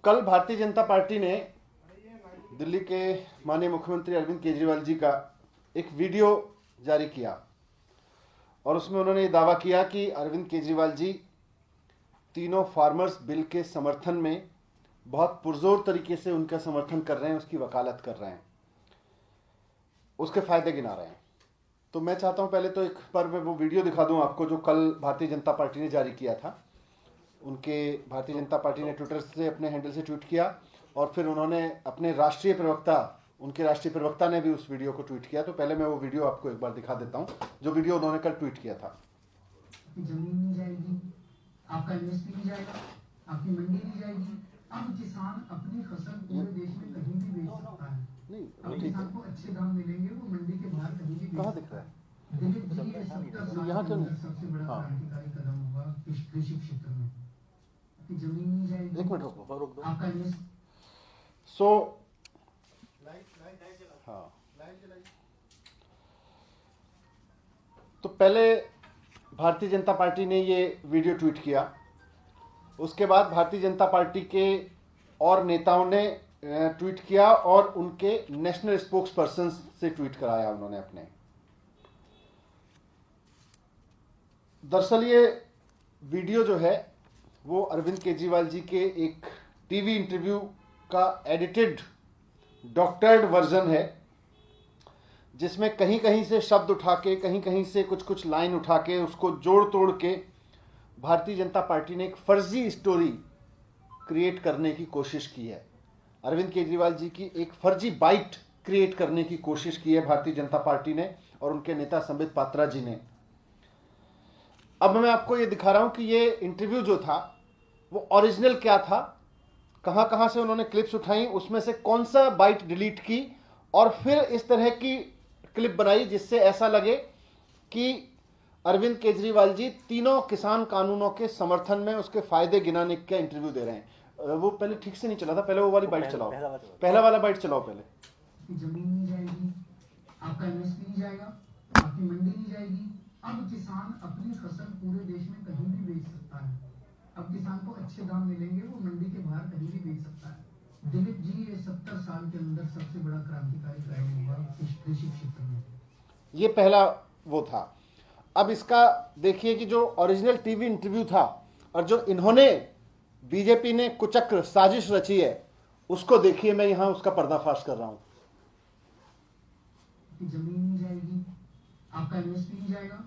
कल भारतीय जनता पार्टी ने दिल्ली के माननीय मुख्यमंत्री अरविंद केजरीवाल जी का एक वीडियो जारी किया और उसमें उन्होंने ये दावा किया कि अरविंद केजरीवाल जी तीनों फार्मर्स बिल के समर्थन में बहुत पुरजोर तरीके से उनका समर्थन कर रहे हैं, उसकी वकालत कर रहे हैं, उसके फायदे गिना रहे हैं। तो मैं चाहता हूं पहले तो एक बार मैं वो वीडियो दिखा दूं आपको जो कल भारतीय जनता पार्टी ने जारी किया था। उनके भारतीय जनता पार्टी ने ट्विटर से अपने हैंडल से ट्वीट किया और फिर उन्होंने अपने राष्ट्रीय प्रवक्ता, उनके राष्ट्रीय प्रवक्ता ने भी उस वीडियो को ट्वीट किया। तो पहले मैं वो वीडियो आपको एक बार दिखा देता हूं जो वीडियो उन्होंने कल ट्वीट किया था। जमीन नहीं जाएगी, आपका इन्वेस्टमेंट नहीं जाएगा, आपकी मंडी नहीं जाएगी। अब किसान अपनी फसल पूरे देश में कहीं भी बेच सकता है। नहीं, अब ठीक किसान है। को अच्छे दाम मिलेंगे, वो मंडी के बाहर कहीं भी बेच कहाँ सकता दिख रहा है? दिलीप जी, ये 70 साल यहाँ के क्यों अंदर नहीं? सबसे बड़ा हाँ। क्रांतिकारी कदम होगा कृषि क्षेत्र में। आपकी जमीन नहीं जाएगी, एक मिनट रोक दो। आपका इन्वेस्ट हाँ, तो पहले भारतीय जनता पार्टी ने ये वीडियो ट्वीट किया, उसके बाद भारतीय जनता पार्टी के और नेताओं ने ट्वीट किया और उनके नेशनल स्पोक्स पर्सन से ट्वीट कराया उन्होंने अपने। दरअसल ये वीडियो जो है वो अरविंद केजरीवाल जी के एक टीवी इंटरव्यू का एडिटेड डॉक्टर्ड वर्जन है, जिसमें कहीं कहीं से शब्द उठा के, कहीं कहीं से कुछ कुछ लाइन उठा के, उसको जोड़ तोड़ के भारतीय जनता पार्टी ने एक फर्जी स्टोरी क्रिएट करने की कोशिश की है। अरविंद केजरीवाल जी की एक फर्जी बाइट क्रिएट करने की कोशिश की है भारतीय जनता पार्टी ने और उनके नेता संबित पात्रा जी ने। अब मैं आपको ये दिखा रहा हूं कि ये इंटरव्यू जो था वो ओरिजिनल क्या था, कहां कहां से उन्होंने क्लिप्स उठाई, उसमें से कौन सा बाइट डिलीट की और फिर इस तरह की क्लिप बनाई जिससे ऐसा लगे कि अरविंद केजरीवाल जी तीनों किसान कानूनों के समर्थन में उसके फायदे गिनाने का इंटरव्यू दे रहे हैं। वो पहले ठीक से नहीं चला था, पहले वो वाली बाइट चलाओ, पहला वाला बाइट चलाओ पहले। जमीन नहीं जाएगी, आपका इन्वेस्टमेंट नहीं जाएगा, आपकी मंडी नहीं जाएगी। अब किसान अपनी फसल पूरे देश में कहीं भी बेच सकता है। अब किसान को अच्छे दाम मिलेंगे, वो मंडी के बाहर कहीं भी बेच सकता है। दिलीप जी, ये 70 साल के अंदर सबसे बड़ा क्रांतिकारी कदम होगा कृषि क्षेत्र में। ये पहला वो था। अब इसका देखिए कि जो ओरिजिनल टीवी इंटरव्यू था और जो इन्होंने बीजेपी ने कुचक्र साजिश रची है उसको देखिए। मैं यहां उसका पर्दाफाश कर रहा हूं। जमीन नहीं जाएगी, आपका इन्वेस्टमेंट नहीं जाएगा,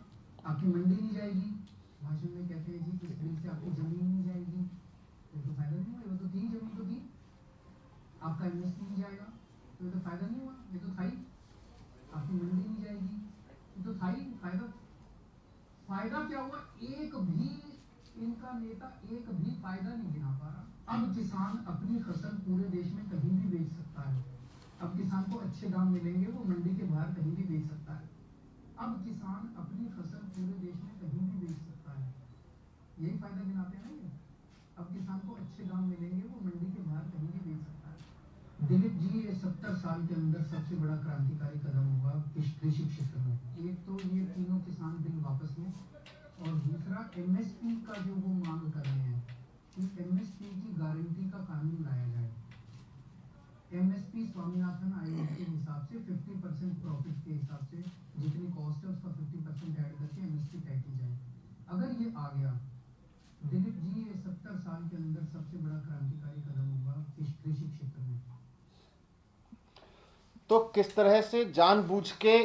आपकी मंडी नहीं जाएगी। भाषण में कहते हैं जी इस बिल से आपकी जमीन नहीं जाएगी, तो फायदा नहीं हुआ। ये तो थी, जमीन तो थी। आपका इन्वेस्टमेंट नहीं जाएगा, तो ये तो फायदा नहीं हुआ, ये तो था ही। आपकी मंडी नहीं जाएगी, ये तो था ही। फायदा क्या हुआ? एक भी इनका नेता एक भी फायदा नहीं गिना पा रहा। अब किसान अपनी फसल पूरे देश में कहीं भी बेच सकता है। अब किसान को अच्छे दाम मिलेंगे, वो मंडी के बाहर कहीं भी बेच सकता है। अब किसान अपनी फसल पूरे देश में कहीं भी बेच सकता है। यही फायदा गिनाते हैं ये। अब किसान को अच्छे दाम मिलेंगे, वो मंडी के बाहर कहीं भी बेच सकता है। दिलीप जी, ये 70 साल के अंदर सबसे बड़ा क्रांतिकारी कदम होगा कृषि क्षेत्र में। एक तो ये तीनों किसान बिल वापस लें और दूसरा एमएसपी का जो वो मांग कर रहे हैं कि एमएसपी की गारंटी का कानून लाया जाए। एमएसपी स्वामीनाथन आयोग के हिसाब से 50% प्रॉफिट के हिसाब से जितनी कॉस्ट है उसका 50% ऐड करके एमएसपी तय की जाए। अगर ये आ गया, दिलीप जी, ये 70 साल के अंदर सबसे बड़ा क्रांतिकारी कदम होगा कृषि क्षेत्र में। तो किस तरह से जानबूझ के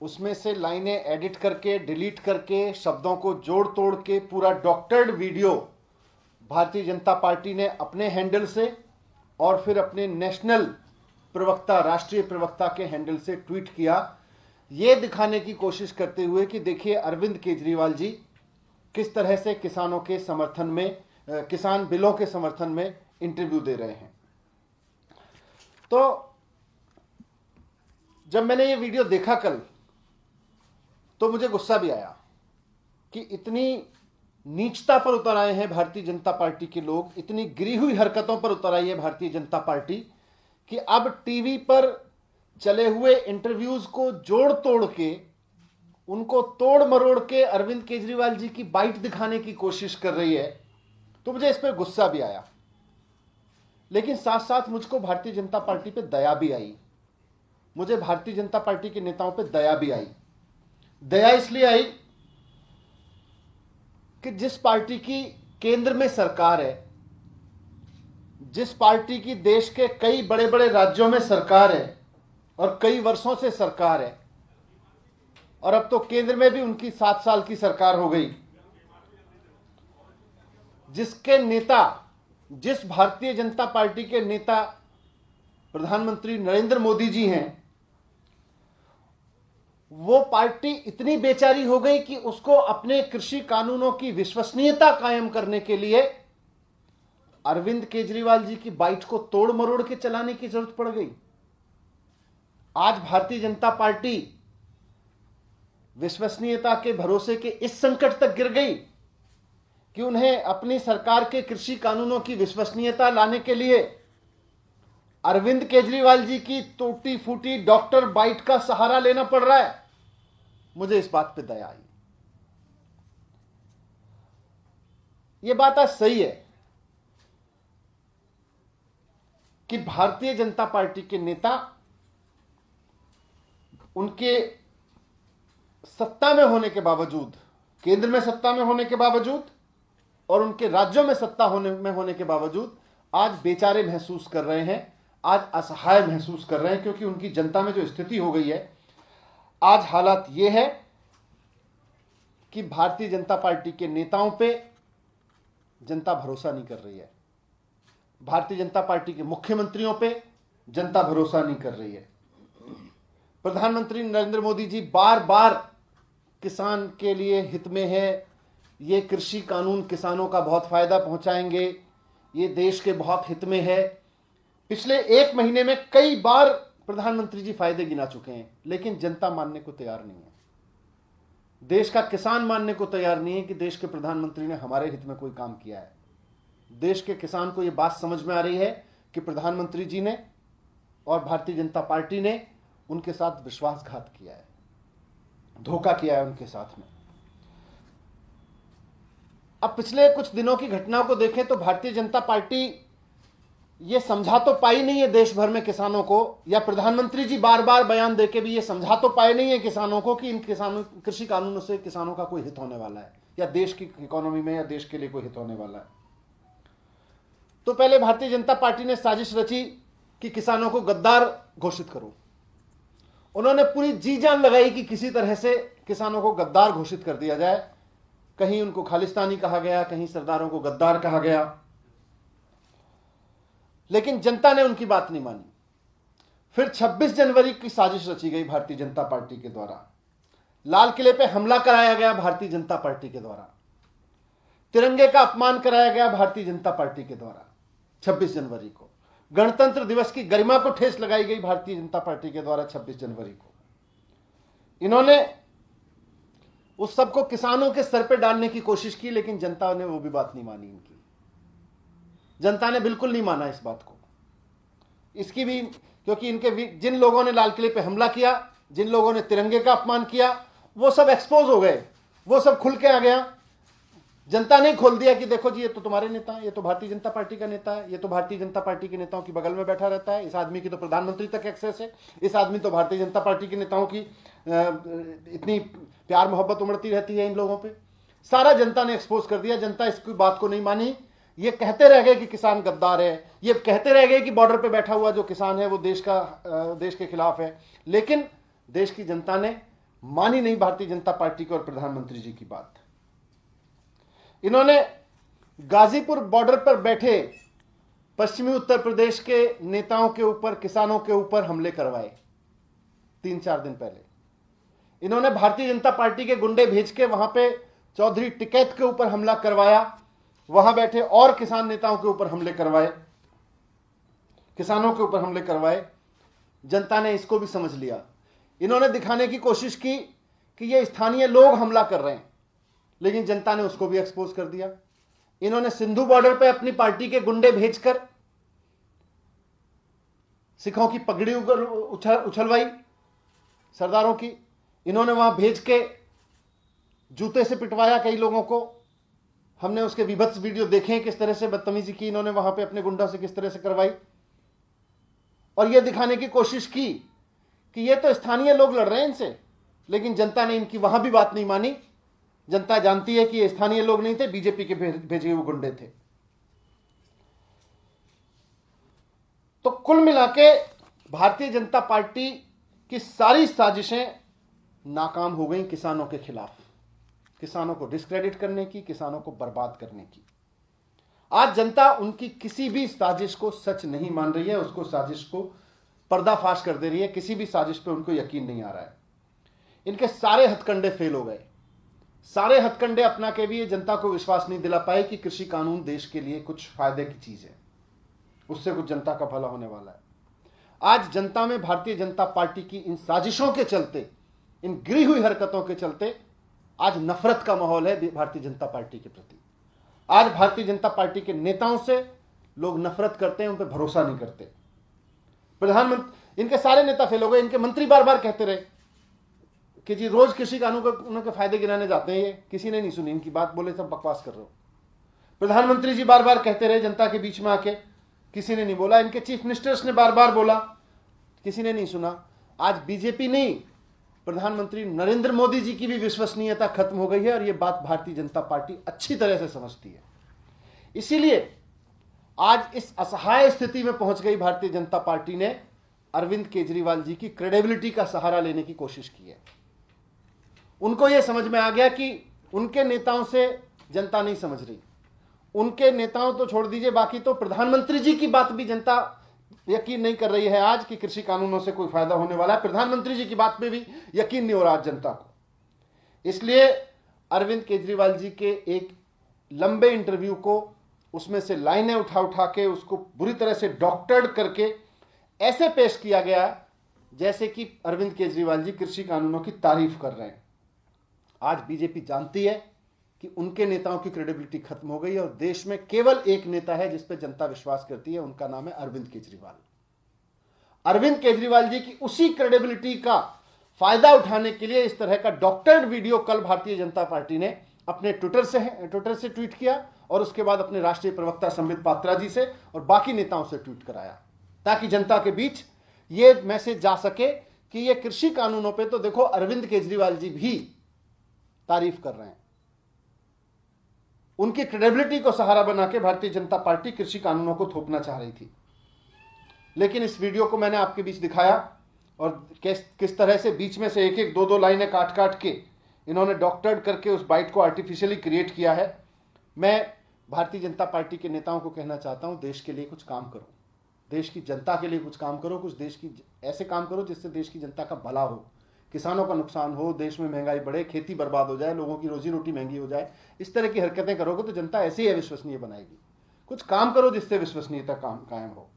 उसमें से लाइनें एडिट करके, डिलीट करके, शब्दों को जोड़ तोड़ के पूरा doctored video Bharatiya Janata party ने अपने हैंडल से और फिर अपने नेशनल प्रवक्ता, राष्ट्रीय प्रवक्ता के हैंडल से ट्वीट किया, यह दिखाने की कोशिश करते हुए कि देखिए अरविंद केजरीवाल जी किस तरह से किसानों के समर्थन में, किसान बिलों के समर्थन में इंटरव्यू दे रहे हैं। तो जब मैंने ये वीडियो देखा कल तो मुझे गुस्सा भी आया कि इतनी नीचता पर उतर आए हैं भारतीय जनता पार्टी के लोग, इतनी गिरी हुई हरकतों पर उतर आई है भारतीय जनता पार्टी कि अब टीवी पर चले हुए इंटरव्यूज को जोड़ तोड़ के, उनको तोड़ मरोड़ के अरविंद केजरीवाल जी की बाइट दिखाने की कोशिश कर रही है। तो मुझे इस पर गुस्सा भी आया। लेकिन साथ साथ मुझको भारतीय जनता पार्टी पे दया भी आई। मुझे भारतीय जनता पार्टी के नेताओं पे दया भी आई। दया इसलिए आई कि जिस पार्टी की केंद्र में सरकार है, जिस पार्टी की देश के कई बड़े बड़े राज्यों में सरकार है और कई वर्षों से सरकार है, और अब तो केंद्र में भी उनकी 7 साल की सरकार हो गई, जिसके नेता, जिस भारतीय जनता पार्टी के नेता प्रधानमंत्री नरेंद्र मोदी जी हैं, वो पार्टी इतनी बेचारी हो गई कि उसको अपने कृषि कानूनों की विश्वसनीयता कायम करने के लिए अरविंद केजरीवाल जी की बाइट को तोड़ मरोड़ के चलाने की जरूरत पड़ गई। आज भारतीय जनता पार्टी विश्वसनीयता के भरोसे के इस संकट तक गिर गई कि उन्हें अपनी सरकार के कृषि कानूनों की विश्वसनीयता लाने के लिए अरविंद केजरीवाल जी की टूटी फूटी डॉक्टर बाइट का सहारा लेना पड़ रहा है। मुझे इस बात पे दया आई। यह बात आज सही है कि भारतीय जनता पार्टी के नेता उनके सत्ता में होने के बावजूद, केंद्र में सत्ता में होने के बावजूद और उनके राज्यों में सत्ता होने के बावजूद आज बेचारे महसूस कर रहे हैं, आज असहाय महसूस कर रहे हैं, क्योंकि उनकी जनता में जो स्थिति हो गई है, आज हालात ये है कि भारतीय जनता पार्टी के नेताओं पे जनता भरोसा नहीं कर रही है, भारतीय जनता पार्टी के मुख्यमंत्रियों पे जनता भरोसा नहीं कर रही है। प्रधानमंत्री नरेंद्र मोदी जी बार बार किसान के लिए हित में है, ये कृषि कानून किसानों का बहुत फायदा पहुंचाएंगे, ये देश के बहुत हित में है। पिछले 1 महीने में कई बार प्रधानमंत्री जी फायदे गिना चुके हैं, लेकिन जनता मानने को तैयार नहीं है। देश का किसान मानने को तैयार नहीं है कि देश के प्रधानमंत्री ने हमारे हित में कोई काम किया है। देश के किसान को यह बात समझ में आ रही है कि प्रधानमंत्री जी ने और भारतीय जनता पार्टी ने उनके साथ विश्वासघात किया है, धोखा किया है उनके साथ में। अब पिछले कुछ दिनों की घटनाओं को देखें तो भारतीय जनता पार्टी ये समझा तो पाई नहीं है देश भर में किसानों को, या प्रधानमंत्री जी बार बार बयान देके भी ये समझा तो पाए नहीं है किसानों को कि इन किसानों कृषि कानूनों से किसानों का कोई हित होने वाला है, या देश की इकोनॉमी में या देश के लिए कोई हित होने वाला है। तो पहले भारतीय जनता पार्टी ने साजिश रची कि किसानों को गद्दार घोषित करो। उन्होंने पूरी जी जान लगाई कि किसी तरह से किसानों को गद्दार घोषित कर दिया जाए। कहीं उनको खालिस्तानी कहा गया, कहीं सरदारों को गद्दार कहा गया, लेकिन जनता ने उनकी बात नहीं मानी। फिर 26 जनवरी की साजिश रची गई भारतीय जनता पार्टी के द्वारा। लाल किले पे हमला कराया गया भारतीय जनता पार्टी के द्वारा, तिरंगे का अपमान कराया गया भारतीय जनता पार्टी के द्वारा। 26 जनवरी को गणतंत्र दिवस की गरिमा को ठेस लगाई गई भारतीय जनता पार्टी के द्वारा। 26 जनवरी को इन्होंने उस सबको किसानों के सर पे डालने की कोशिश की, लेकिन जनता ने वो भी बात नहीं मानी। इनकी जनता ने बिल्कुल नहीं माना इस बात को। इसकी भी क्योंकि इनके जिन लोगों ने लाल किले पे हमला किया, जिन लोगों ने तिरंगे का अपमान किया, वो सब एक्सपोज हो गए, वो सब खुल के आ गया। जनता ने खोल दिया कि देखो जी, ये तो तुम्हारे नेता है, ये तो भारतीय जनता पार्टी का नेता है, ये तो भारतीय जनता पार्टी के नेताओं की बगल में बैठा रहता है, इस आदमी की तो प्रधानमंत्री तक एक्सेस है, इस आदमी तो भारतीय जनता पार्टी के नेताओं की इतनी प्यार मोहब्बत उमड़ती रहती है इन लोगों पे। सारा जनता ने एक्सपोज कर दिया। जनता इसकी बात को नहीं मानी। ये कहते रह गए कि किसान गद्दार है, ये कहते रह गए कि बॉर्डर पे बैठा हुआ जो किसान है वो देश के खिलाफ है, लेकिन देश की जनता ने मानी नहीं भारतीय जनता पार्टी की और प्रधानमंत्री जी की बात। इन्होंने गाजीपुर बॉर्डर पर बैठे पश्चिमी उत्तर प्रदेश के नेताओं के ऊपर, किसानों के ऊपर हमले करवाए 3-4 दिन पहले। इन्होंने भारतीय जनता पार्टी के गुंडे भेज के वहां पे चौधरी टिकैत के ऊपर हमला करवाया, वहां बैठे और किसान नेताओं के ऊपर हमले करवाए, किसानों के ऊपर हमले करवाए। जनता ने इसको भी समझ लिया। इन्होंने दिखाने की कोशिश की कि ये स्थानीय लोग हमला कर रहे हैं, लेकिन जनता ने उसको भी एक्सपोज कर दिया। इन्होंने सिंधु बॉर्डर पे अपनी पार्टी के गुंडे भेजकर सिखों की पगड़ी उछलवाई, सरदारों की। इन्होंने वहां भेज के जूते से पिटवाया कई लोगों को, हमने उसके विभत्स वीडियो देखे हैं, किस तरह से बदतमीजी की इन्होंने वहां पे अपने गुंडों से किस तरह से करवाई, और यह दिखाने की कोशिश की कि ये तो स्थानीय लोग लड़ रहे हैं इनसे, लेकिन जनता ने इनकी वहां भी बात नहीं मानी। जनता जानती है कि ये स्थानीय लोग नहीं थे, बीजेपी के भेजे हुए गुंडे थे। तो कुल मिलाके भारतीय जनता पार्टी की सारी साजिशें नाकाम हो गई किसानों के खिलाफ, किसानों को डिस्क्रेडिट करने की, किसानों को बर्बाद करने की। आज जनता उनकी किसी भी साजिश को सच नहीं मान रही है, उसको साजिश को पर्दाफाश कर दे रही है। किसी भी साजिश पे उनको यकीन नहीं आ रहा है। इनके सारे हथकंडे फेल हो गए। सारे हथकंडे अपना के भी जनता को विश्वास नहीं दिला पाए कि कृषि कानून देश के लिए कुछ फायदे की चीज है, उससे कुछ जनता का भला होने वाला है। आज जनता में भारतीय जनता पार्टी की इन साजिशों के चलते, इन गिरी हुई हरकतों के चलते आज नफरत का माहौल है भारतीय जनता पार्टी के प्रति। आज भारतीय जनता पार्टी के नेताओं से लोग नफरत करते हैं, उन पर भरोसा नहीं करते। प्रधानमंत्री, इनके सारे नेता फेल हो गए। इनके मंत्री बार बार कहते रहे कि जी रोज कृषि कानून को उनके फायदे गिनाने जाते हैं, ये किसी ने नहीं सुनी इनकी बात, बोले सब बकवास कर रहे हो। प्रधानमंत्री जी बार बार कहते रहे जनता के बीच में आके, किसी ने नहीं बोला। इनके चीफ मिनिस्टर्स ने बार बार बोला, किसी ने नहीं सुना। आज बीजेपी नहीं, प्रधानमंत्री नरेंद्र मोदी जी की भी विश्वसनीयता खत्म हो गई है, और यह बात भारतीय जनता पार्टी अच्छी तरह से समझती है। इसीलिए आज इस असहाय स्थिति में पहुंच गई भारतीय जनता पार्टी ने अरविंद केजरीवाल जी की क्रेडिबिलिटी का सहारा लेने की कोशिश की है। उनको यह समझ में आ गया कि उनके नेताओं से जनता नहीं समझ रही। उनके नेताओं तो छोड़ दीजिए, बाकी तो प्रधानमंत्री जी की बात भी जनता यकीन नहीं कर रही है आज कि कृषि कानूनों से कोई फायदा होने वाला है। प्रधानमंत्री जी की बात पे भी यकीन नहीं हो रहा आज जनता को। इसलिए अरविंद केजरीवाल जी के एक लंबे इंटरव्यू को, उसमें से लाइनें उठा उठा के उसको बुरी तरह से डॉक्टर्ड करके ऐसे पेश किया गया जैसे कि अरविंद केजरीवाल जी कृषि कानूनों की तारीफ कर रहे हैं। आज बीजेपी जानती है कि उनके नेताओं की क्रेडिबिलिटी खत्म हो गई है, और देश में केवल एक नेता है जिस पे जनता विश्वास करती है, उनका नाम है अरविंद केजरीवाल। अरविंद केजरीवाल जी की उसी क्रेडिबिलिटी का फायदा उठाने के लिए इस तरह का डॉक्टर्ड वीडियो कल भारतीय जनता पार्टी ने अपने ट्विटर से ट्वीट किया, और उसके बाद अपने राष्ट्रीय प्रवक्ता संबित पात्रा जी से और बाकी नेताओं से ट्वीट कराया, ताकि जनता के बीच ये मैसेज जा सके कि ये कृषि कानूनों पे तो देखो अरविंद केजरीवाल जी भी तारीफ कर रहे हैं। उनकी क्रेडिबिलिटी को सहारा बना के भारतीय जनता पार्टी कृषि कानूनों को थोपना चाह रही थी। लेकिन इस वीडियो को मैंने आपके बीच दिखाया, और किस तरह से बीच में से एक एक दो दो लाइनें काट काट के इन्होंने डॉक्टर्ड करके उस बाइट को आर्टिफिशियली क्रिएट किया है। मैं भारतीय जनता पार्टी के नेताओं को कहना चाहता हूं, देश के लिए कुछ काम करो, देश की जनता के लिए कुछ काम करो, कुछ देश की ऐसे काम करो जिससे देश की जनता का भला हो, किसानों का नुकसान हो, देश में महंगाई बढ़े, खेती बर्बाद हो जाए, लोगों की रोजी रोटी महंगी हो जाए। इस तरह की हरकतें करोगे तो जनता ऐसे ही अविश्वसनीय बनाएगी। कुछ काम करो जिससे विश्वसनीयता कायम हो।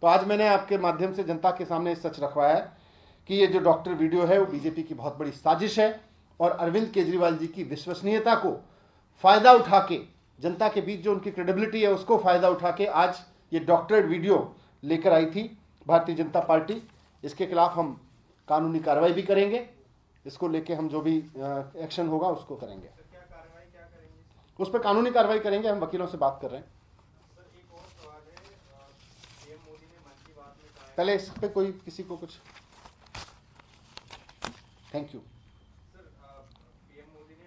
तो आज मैंने आपके माध्यम से जनता के सामने सच रखवाया है कि ये जो डॉक्टर वीडियो है वो बीजेपी की बहुत बड़ी साजिश है, और अरविंद केजरीवाल जी की विश्वसनीयता को फायदा उठा के, जनता के बीच जो उनकी क्रेडिबिलिटी है उसको फायदा उठा के आज ये डॉक्टर्ड वीडियो लेकर आई थी भारतीय जनता पार्टी। इसके खिलाफ हम कानूनी कार्रवाई भी करेंगे, इसको लेके हम जो भी एक्शन होगा उसको करेंगे। क्या करेंगे? उस पर कानूनी कार्रवाई करेंगे। हम वकीलों से बात कर रहे हैं। सर एक और सवाल है, पीएम मोदी ने मन की बात में कहा है, पहले इस पे कोई किसी को कुछ, thank you. Sir PM Modi ने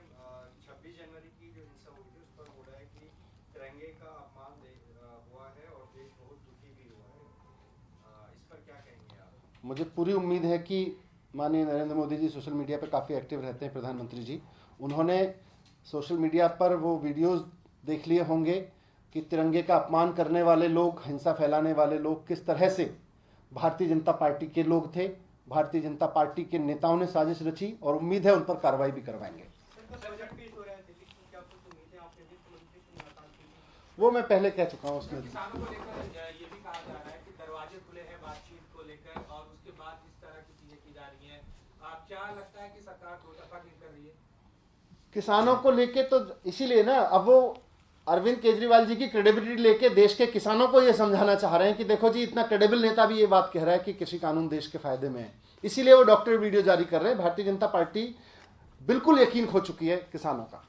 26 जनवरी की जो हिंसा हुई थी उस पर बोला है कि तिरंगे का अपमान हुआ है और देश बहुत दुखी भी हुआ है। इस पर क्या कहेंगे आप? मुझे पूरी उम्मीद है कि माननीय नरेंद्र मोदी जी सोशल मीडिया पर काफ़ी एक्टिव रहते हैं, प्रधानमंत्री जी, उन्होंने सोशल मीडिया पर वो वीडियोस देख लिए होंगे कि तिरंगे का अपमान करने वाले लोग, हिंसा फैलाने वाले लोग किस तरह से भारतीय जनता पार्टी के लोग थे। भारतीय जनता पार्टी के नेताओं ने साजिश रची, और उम्मीद है उन पर कार्रवाई भी करवाएंगे। वो मैं पहले कह चुका हूँ उसमें। किसानों को लेकर ये भी कहा जा रहा है कि दरवाजे खुले हैं बातचीत को लेकर, और उसके बाद इस तरह की चीजें की जा रही हैं। क्या लगता है कि सरकार दो तरफा डील कर रही है? किसानों को लेके तो इसीलिए ना, अब वो अरविंद केजरीवाल जी की क्रेडिबिलिटी लेके देश के किसानों को ये समझाना चाह रहे हैं कि देखो जी, इतना क्रेडिबल नेता भी ये बात कह रहा है कि कृषि कानून देश के फायदे में है, इसीलिए वो डॉक्टर वीडियो जारी कर रहे हैं। भारतीय जनता पार्टी बिल्कुल यकीन खो चुकी है किसानों का।